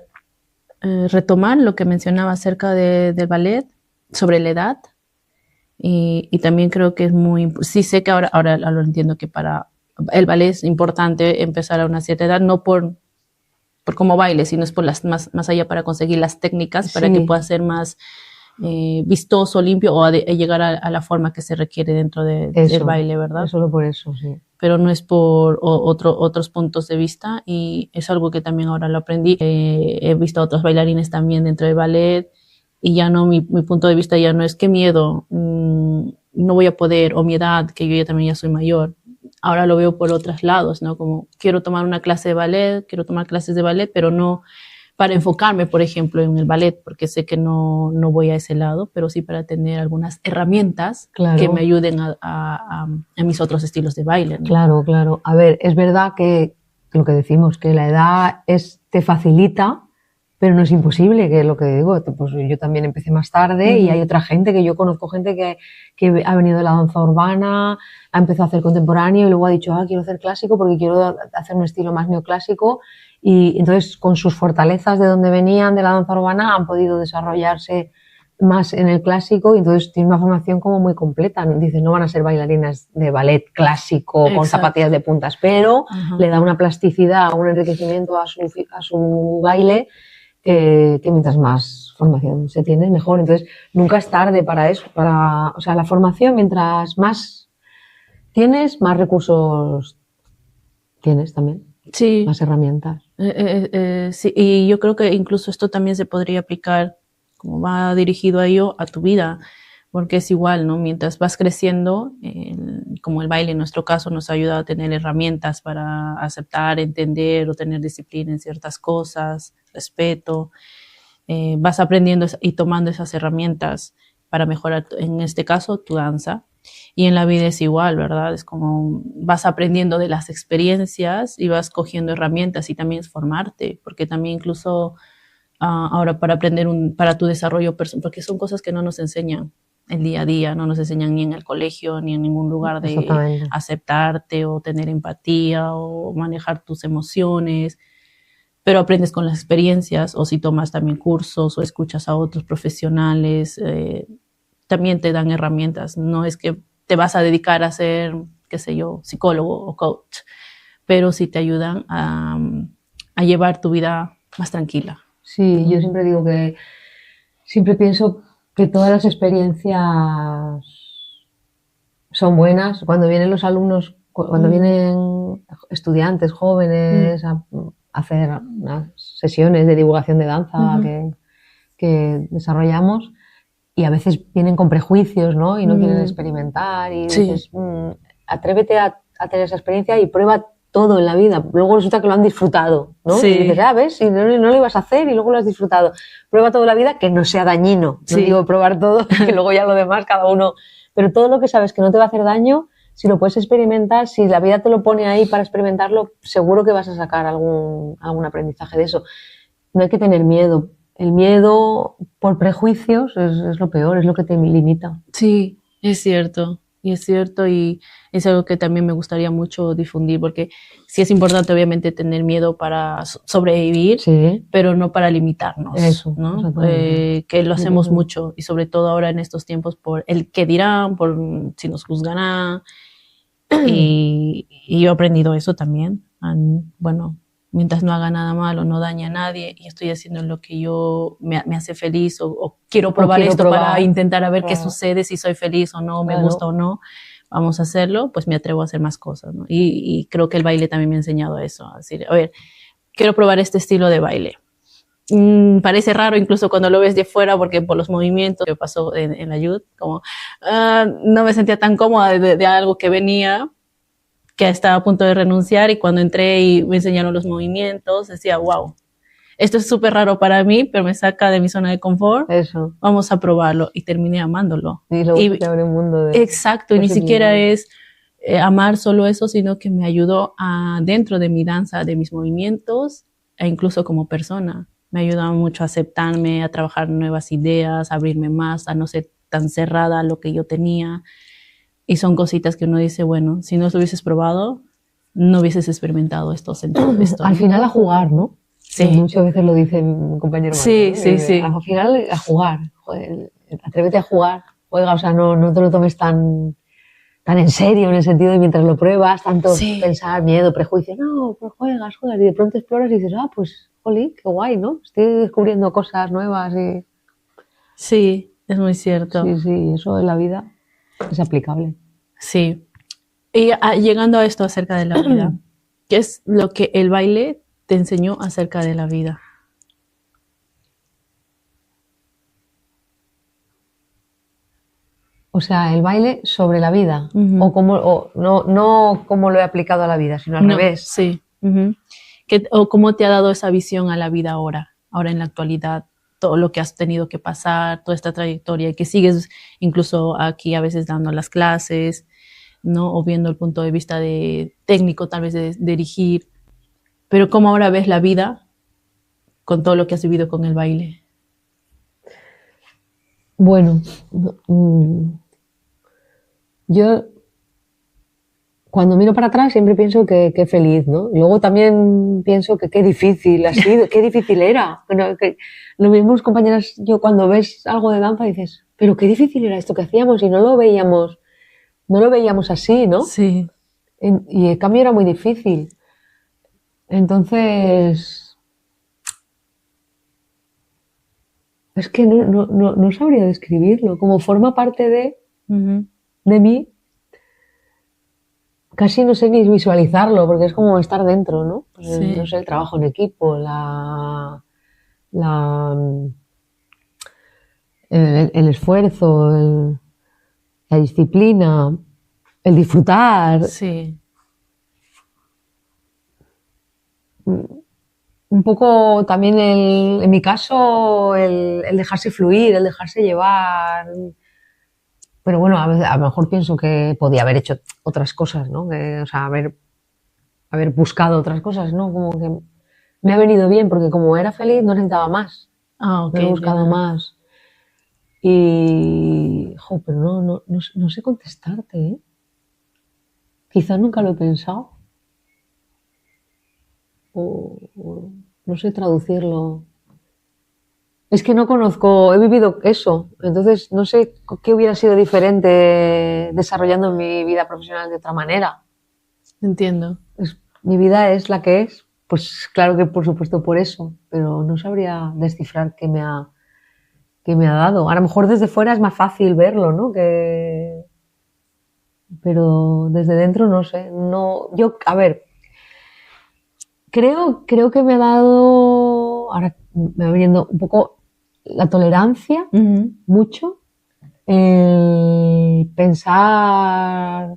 retomar lo que mencionaba acerca del ballet, sobre la edad, y también creo que es muy... Sí sé que ahora lo entiendo, que para el ballet es importante empezar a una cierta edad, no por cómo baile, sino es por más allá para conseguir las técnicas para que pueda ser más vistoso, limpio o llegar a la forma que se requiere dentro del baile, ¿verdad? Es solo por eso, sí. Pero no es por otros puntos de vista, y es algo que también ahora lo aprendí. He visto a otros bailarines también dentro del ballet y ya no, mi punto de vista ya no es qué miedo, no voy a poder, o mi edad, que yo también ya soy mayor. Ahora lo veo por otros lados, ¿no? Como quiero tomar una clase de ballet, quiero tomar clases de ballet, pero no para enfocarme, por ejemplo, en el ballet, porque sé que no voy a ese lado, pero sí para tener algunas herramientas que me ayuden a mis otros estilos de baile, ¿no? Claro, claro. A ver, es verdad que lo que decimos, que la edad te facilita, pero no es imposible, que es lo que digo. Pues yo también empecé más tarde y hay otra gente que yo conozco, gente que ha venido de la danza urbana, ha empezado a hacer contemporáneo y luego ha dicho, quiero hacer clásico porque quiero hacer un estilo más neoclásico. Y entonces, con sus fortalezas de donde venían, de la danza urbana, han podido desarrollarse más en el clásico y entonces tienen una formación como muy completa. Dicen, no van a ser bailarinas de ballet clásico con zapatillas de puntas, pero le da una plasticidad, un enriquecimiento a su baile que mientras más formación se tiene, mejor. Entonces, nunca es tarde para eso. O sea, la formación, mientras más tienes, más recursos tienes también. Sí. Más herramientas. Sí, y yo creo que incluso esto también se podría aplicar, como va dirigido a ello, a tu vida, porque es igual, ¿no? Mientras vas creciendo, como el baile en nuestro caso nos ayuda a tener herramientas para aceptar, entender o tener disciplina en ciertas cosas, respeto, vas aprendiendo y tomando esas herramientas para mejorar, en este caso, tu danza. Y en la vida es igual, ¿verdad? Es como vas aprendiendo de las experiencias y vas cogiendo herramientas, y también es formarte, porque también incluso ahora para aprender para tu desarrollo personal, porque son cosas que no nos enseñan el día a día, no nos enseñan ni en el colegio ni en ningún lugar de aceptarte o tener empatía o manejar tus emociones, pero aprendes con las experiencias, o si tomas también cursos o escuchas a otros profesionales, también te dan herramientas. No es que te vas a dedicar a ser, qué sé yo, psicólogo o coach, pero sí te ayudan a llevar tu vida más tranquila. Sí, yo siempre digo que siempre pienso que todas las experiencias son buenas. Cuando vienen los alumnos, cuando vienen estudiantes jóvenes a hacer unas sesiones de divulgación de danza que desarrollamos, y a veces vienen con prejuicios, ¿no? Y no quieren experimentar, y dices, atrévete a tener esa experiencia y prueba todo en la vida. Luego resulta que lo han disfrutado, ¿no? Sí. Y dices, ves, y no lo ibas a hacer y luego lo has disfrutado. Prueba todo en la vida que no sea dañino. No digo probar todo, que luego ya lo demás cada uno. Pero todo lo que sabes que no te va a hacer daño, si lo puedes experimentar, si la vida te lo pone ahí para experimentarlo, seguro que vas a sacar algún aprendizaje de eso. No hay que tener miedo. El miedo por prejuicios es lo peor, es lo que te limita. Sí, es cierto. Y es cierto, y es algo que también me gustaría mucho difundir, porque sí es importante obviamente tener miedo para sobrevivir, pero no para limitarnos. Eso, ¿no? Que lo hacemos mucho, y sobre todo ahora en estos tiempos por el qué dirán, por si nos juzgarán. Y yo he aprendido eso también. Bueno, mientras no haga nada malo, no dañe a nadie, y estoy haciendo lo que me hace feliz, o quiero probar esto para intentar a ver qué sucede, si soy feliz o no, me gusta o no, vamos a hacerlo, pues me atrevo a hacer más cosas, ¿no? Y creo que el baile también me ha enseñado eso, a decir, a ver, quiero probar este estilo de baile. Parece raro incluso cuando lo ves de fuera, porque por los movimientos que pasó en la youth, como no me sentía tan cómoda de algo que venía, que estaba a punto de renunciar, y cuando entré y me enseñaron los movimientos, decía, wow, esto es súper raro para mí, pero me saca de mi zona de confort. Eso. Vamos a probarlo, y terminé amándolo. Y luego te abre un mundo de... Exacto, y ni siquiera es amar solo eso, sino que me ayudó dentro de mi danza, de mis movimientos, e incluso como persona. Me ayudaba mucho a aceptarme, a trabajar nuevas ideas, a abrirme más, a no ser tan cerrada a lo que yo tenía. Y son cositas que uno dice, bueno, si no lo hubieses probado, no hubieses experimentado esto. Al final a jugar, ¿no? Sí. Muchas veces lo dice mi compañero. Sí, Marco, sí. Al final a jugar. Joder, atrévete a jugar. Oiga, o sea, no te lo tomes tan tan en serio, en el sentido de mientras lo pruebas, tanto Sí. pensar, miedo, prejuicio, no, pues juegas, y de pronto exploras y dices, pues, jolín, qué guay, ¿no? Estoy descubriendo cosas nuevas y... Sí, es muy cierto. Sí, eso en la vida es aplicable. Sí. Y llegando a esto acerca de la vida, ¿qué es lo que el baile te enseñó acerca de la vida? O sea, el baile sobre la vida, Ujú. no cómo lo he aplicado a la vida, sino al No, revés. sí. Ujú. O cómo te ha dado esa visión a la vida ahora en la actualidad, todo lo que has tenido que pasar, toda esta trayectoria y que sigues incluso aquí a veces dando las clases, ¿no? O viendo el punto de vista de técnico, tal vez de dirigir, pero cómo ahora ves la vida con todo lo que has vivido con el baile. Bueno, yo cuando miro para atrás siempre pienso que qué feliz, ¿no? Luego también pienso que qué difícil ha sido, qué difícil era. Bueno, que los mismos compañeras, yo cuando ves algo de danza dices, pero qué difícil era esto que hacíamos y no lo veíamos así, ¿no? Sí. Y el cambio era muy difícil. Entonces, es que no sabría describirlo. Como forma parte Ujú. de mí, casi no sé ni visualizarlo, porque es como estar dentro, ¿no? Pues, Sí. no sé, el trabajo en equipo, la, el esfuerzo, la disciplina, el disfrutar, Sí. un poco también en mi caso el dejarse fluir, el dejarse llevar. Pero bueno, a lo mejor pienso que podía haber hecho otras cosas, ¿no? O sea, haber buscado otras cosas, ¿no? Como que me ha venido bien porque como era feliz no necesitaba más, Ah, ok, no he buscado entiendo. más. Y, pero no sé contestarte, ¿eh? Quizás nunca lo he pensado o no sé traducirlo. Es que no conozco, he vivido eso, entonces no sé qué hubiera sido diferente desarrollando mi vida profesional de otra manera. Entiendo. Mi vida es la que es, pues claro que por supuesto por eso, pero no sabría descifrar qué me ha dado. A lo mejor desde fuera es más fácil verlo, ¿no? Pero desde dentro no sé. No, yo, a ver, creo que me ha dado, ahora me va viniendo un poco la tolerancia, Ujú. mucho, el pensar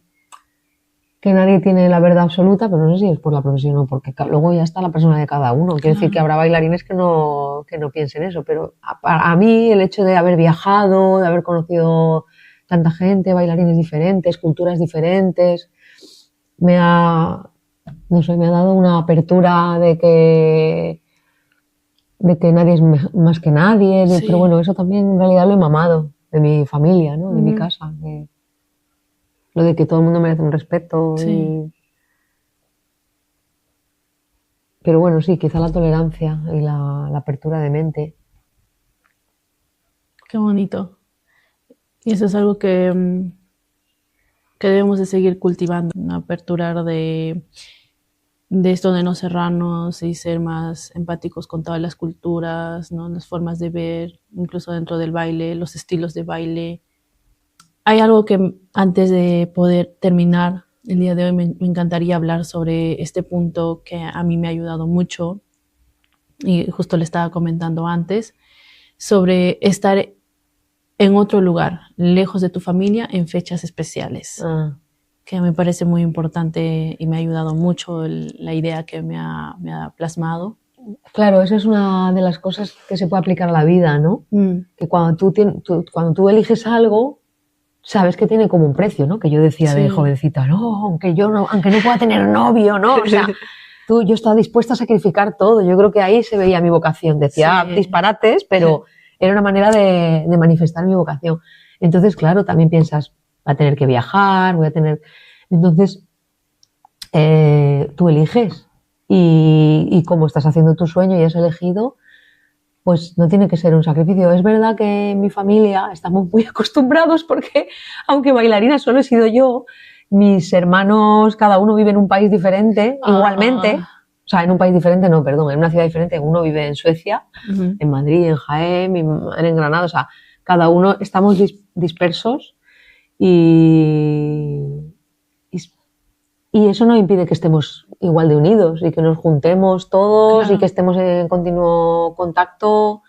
que nadie tiene la verdad absoluta, pero no sé si es por la profesión o porque luego ya está la persona de cada uno. Quiero decir que Claro. habrá bailarines que no piensen eso, pero a mí el hecho de haber viajado, de haber conocido tanta gente, bailarines diferentes, culturas diferentes, me ha, no sé, me ha dado una apertura de que nadie es más que nadie, Sí. pero bueno, eso también en realidad lo he mamado de mi familia, ¿no? De mi Ujú. casa. Lo de que todo el mundo merece un respeto Sí. Pero bueno, sí, quizá la tolerancia y la apertura de mente. Qué bonito. Y eso es algo que debemos de seguir cultivando, ¿no? Aperturar de esto de no cerrarnos y ser más empáticos con todas las culturas, ¿no? Las formas de ver, incluso dentro del baile, los estilos de baile. Hay algo que antes de poder terminar el día de hoy me encantaría hablar sobre este punto que a mí me ha ayudado mucho y justo le estaba comentando antes, sobre estar en otro lugar, lejos de tu familia, en fechas especiales, que me parece muy importante y me ha ayudado mucho la idea que me ha plasmado. Claro, esa es una de las cosas que se puede aplicar a la vida, ¿no? Que cuando tú eliges algo, sabes que tiene como un precio, ¿no? Que yo decía de Sí. jovencita, no, aunque no pueda tener novio, ¿no? O sea, yo estaba dispuesta a sacrificar todo. Yo creo que ahí se veía mi vocación. Decía Sí. disparates, pero era una manera de manifestar mi vocación. Entonces, claro, también piensas, va a tener que viajar, voy a tener... Entonces, tú eliges y como estás haciendo tu sueño y has elegido, pues no tiene que ser un sacrificio. Es verdad que en mi familia estamos muy acostumbrados porque, aunque bailarina solo he sido yo, mis hermanos, cada uno vive en un país diferente, igualmente. O sea, en un país diferente, no, perdón, en una ciudad diferente. Uno vive en Suecia, en Madrid, en Jaén, mi madre en Granada. O sea, cada uno estamos dispersos y eso no impide que estemos igual de unidos y que nos juntemos todos, claro, y que estemos en continuo contacto,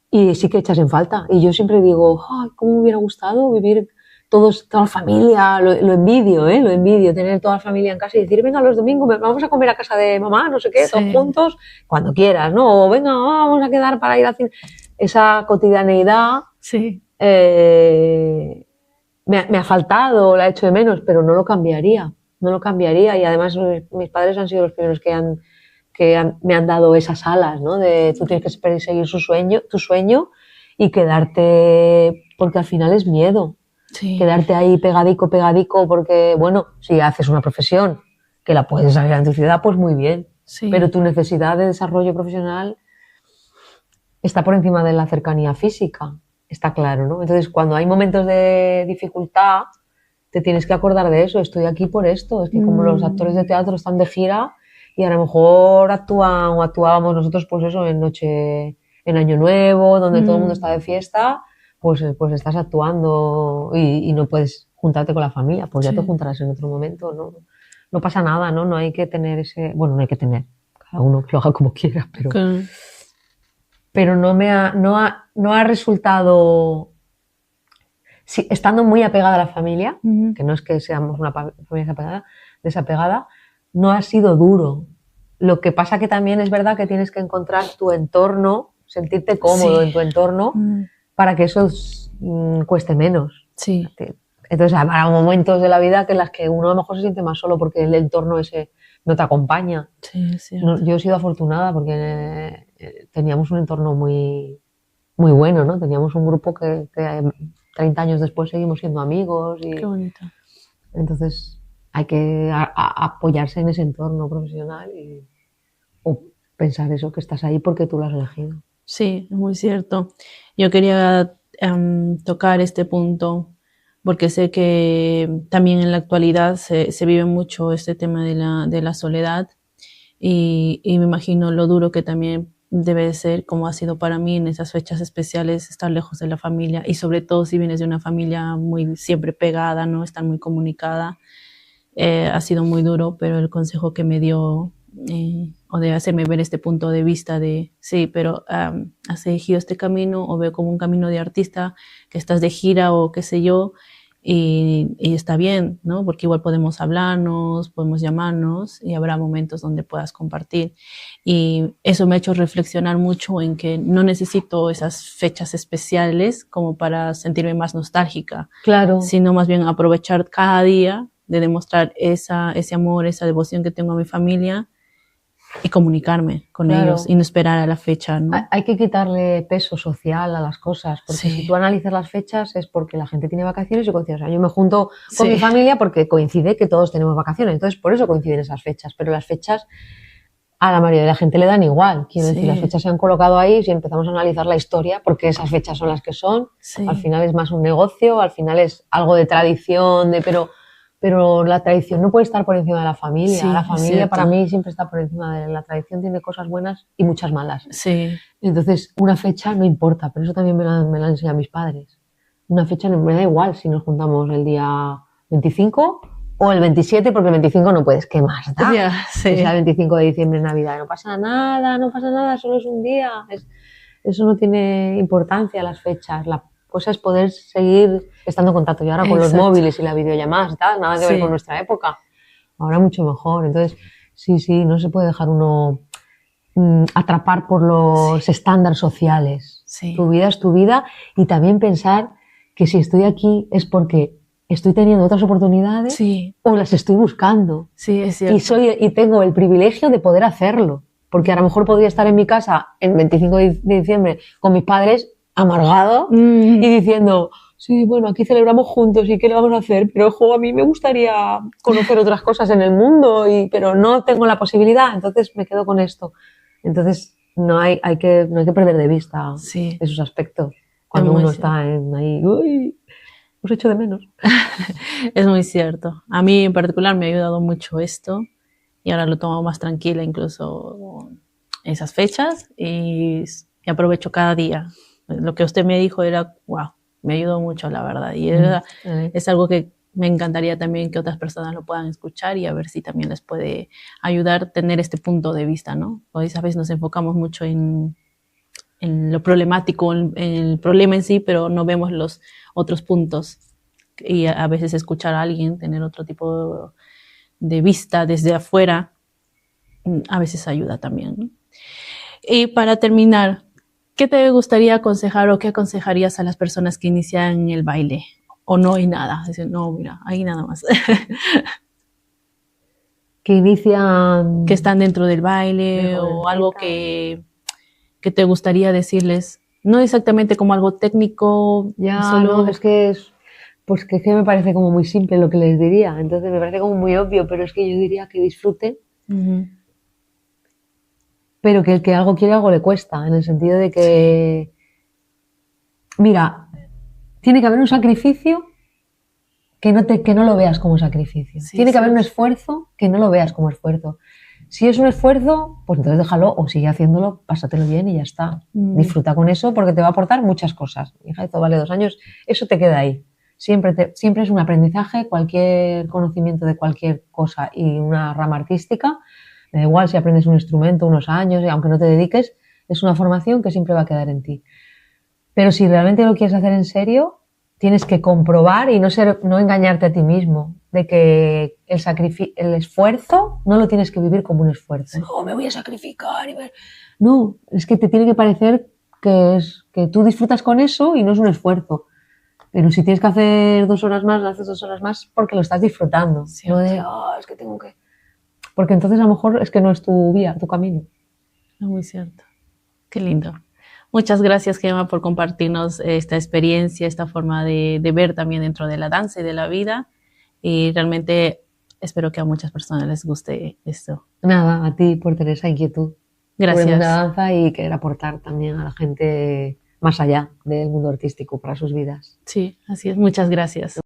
y sí que echas en falta. Y yo siempre digo, ay, cómo me hubiera gustado vivir toda la familia, lo envidio, tener toda la familia en casa y decir, venga, los domingos vamos a comer a casa de mamá, no sé qué, todos juntos, cuando quieras, ¿no? O venga, vamos a quedar para ir a cine. Esa cotidianeidad me ha faltado, la echo de menos, pero no lo cambiaría. No lo cambiaría, y además mis padres han sido los primeros que me han dado esas alas, ¿no? De tú tienes que perseguir tu sueño y quedarte, porque al final es miedo. Quedarte ahí pegadico, porque, bueno, si haces una profesión que la puedes salir en tu ciudad, pues muy bien. Pero tu necesidad de desarrollo profesional está por encima de la cercanía física, está claro, ¿no? Entonces, cuando hay momentos de dificultad, te tienes que acordar de eso. Estoy aquí por esto. Es que como los actores de teatro están de gira y a lo mejor actuábamos nosotros, pues eso, en Año Nuevo, donde todo el mundo está de fiesta, pues estás actuando y no puedes juntarte con la familia. Pues ya te juntarás en otro momento, ¿no? No pasa nada, ¿no? No hay que tener no hay que tener. Cada uno que lo haga como quiera, pero no ha resultado... Sí, estando muy apegada a la familia, que no es que seamos una familia desapegada, no ha sido duro. Lo que pasa que también es verdad que tienes que encontrar tu entorno, sentirte cómodo en tu entorno, para que eso cueste menos. Entonces habrá momentos de la vida en las que uno a lo mejor se siente más solo porque el entorno ese no te acompaña. Yo he sido afortunada porque teníamos un entorno muy, muy bueno, ¿no? Teníamos un grupo que 30 años después seguimos siendo amigos. Qué bonito. Entonces hay que apoyarse en ese entorno profesional o pensar eso, que estás ahí porque tú lo has elegido. Sí, es muy cierto. Yo quería tocar este punto porque sé que también en la actualidad se vive mucho este tema de la soledad y me imagino lo duro que también debe ser, como ha sido para mí en esas fechas especiales, estar lejos de la familia, y sobre todo si vienes de una familia muy siempre pegada, ¿no? Estar muy comunicada. Ha sido muy duro, pero el consejo que me dio, o de hacerme ver este punto de vista de, sí, pero has elegido este camino, o veo como un camino de artista, que estás de gira o qué sé yo, y está bien, ¿no? Porque igual podemos hablarnos, podemos llamarnos y habrá momentos donde puedas compartir. Y eso me ha hecho reflexionar mucho en que no necesito esas fechas especiales como para sentirme más nostálgica. Claro. Sino más bien aprovechar cada día de demostrar ese amor, esa devoción que tengo a mi familia y comunicarme con ellos y no esperar a la fecha, ¿no? Hay que quitarle peso social a las cosas, porque si tú analizas las fechas es porque la gente tiene vacaciones y coincide. O sea, yo me junto con mi familia porque coincide que todos tenemos vacaciones, entonces por eso coinciden esas fechas, pero las fechas a la mayoría de la gente le dan igual. Quiero decir, las fechas se han colocado ahí, si empezamos a analizar la historia, porque esas fechas son las que son, al final es más un negocio, al final es algo de tradición, pero la tradición no puede estar por encima de la familia. La familia para mí siempre está por encima de la tradición, tiene cosas buenas y muchas malas. Entonces, una fecha no importa, pero eso también me lo han enseñado mis padres. Una fecha me da igual si nos juntamos el día 25 o el 27, porque el 25 no puedes, ¿qué más da? Que sea el 25 de diciembre, Navidad, no pasa nada, solo es un día. Eso no tiene importancia, las fechas. La cosa es poder seguir estando en contacto. Y ahora con los móviles y las videollamadas y tal, nada que ver con nuestra época. Ahora mucho mejor. Entonces, sí, no se puede dejar uno atrapar por los estándares sociales. Tu vida es tu vida, y también pensar que si estoy aquí es porque estoy teniendo otras oportunidades o las estoy buscando. Sí, es cierto. Y tengo el privilegio de poder hacerlo. Porque a lo mejor podría estar en mi casa el 25 de diciembre con mis padres amargado y diciendo, sí, bueno, aquí celebramos juntos y qué le vamos a hacer, pero ojo, a mí me gustaría conocer otras cosas en el mundo, pero no tengo la posibilidad, entonces me quedo con esto. Entonces no hay que perder de vista Sí. esos aspectos. Cuando uno está ahí, uy, os echo de menos. Es muy cierto. A mí en particular me ha ayudado mucho esto y ahora lo tomo más tranquila incluso esas fechas y aprovecho cada día. Lo que usted me dijo era, wow, me ayudó mucho, la verdad. Y es algo que me encantaría también que otras personas lo puedan escuchar y a ver si también les puede ayudar a tener este punto de vista, ¿no? Hoy a veces nos enfocamos mucho en lo problemático, en el problema en sí, pero no vemos los otros puntos. Y a veces escuchar a alguien, tener otro tipo de vista desde afuera, a veces ayuda también, ¿no? Y para terminar, ¿qué te gustaría aconsejar o qué aconsejarías a las personas que inician el baile? ¿O no hay nada? Es decir, no, mira, hay nada más. Que inician... Que están dentro del baile o algo que te gustaría decirles. No exactamente como algo técnico. Ya, solo... no, es que pues que me parece como muy simple lo que les diría. Entonces me parece como muy obvio, pero es que yo diría que disfruten. Pero que el que algo quiere, algo le cuesta. En el sentido de que... Mira, tiene que haber un sacrificio que no lo veas como sacrificio. Tiene que haber un esfuerzo que no lo veas como esfuerzo. Si es un esfuerzo, pues entonces déjalo o sigue haciéndolo, pásatelo bien y ya está. Disfruta con eso porque te va a aportar muchas cosas. Mi hija hizo vale 2 años, eso te queda ahí. Siempre es un aprendizaje, cualquier conocimiento de cualquier cosa y una rama artística, me da igual si aprendes un instrumento unos años, y aunque no te dediques, es una formación que siempre va a quedar en ti. Pero si realmente lo quieres hacer en serio, tienes que comprobar y no engañarte a ti mismo de que el esfuerzo no lo tienes que vivir como un esfuerzo. No, me voy a sacrificar. No, es que te tiene que parecer que tú disfrutas con eso y no es un esfuerzo. Pero si tienes que hacer 2 horas más, lo haces 2 horas más porque lo estás disfrutando. No de, es que tengo que... Porque entonces a lo mejor es que no es tu vía, tu camino. Es muy cierto. Qué lindo. Muchas gracias, Gemma, por compartirnos esta experiencia, esta forma de ver también dentro de la danza y de la vida. Y realmente espero que a muchas personas les guste esto. Nada, a ti por tener esa inquietud. Gracias. Sobre la danza y querer aportar también a la gente más allá del mundo artístico para sus vidas. Sí, así es. Muchas gracias.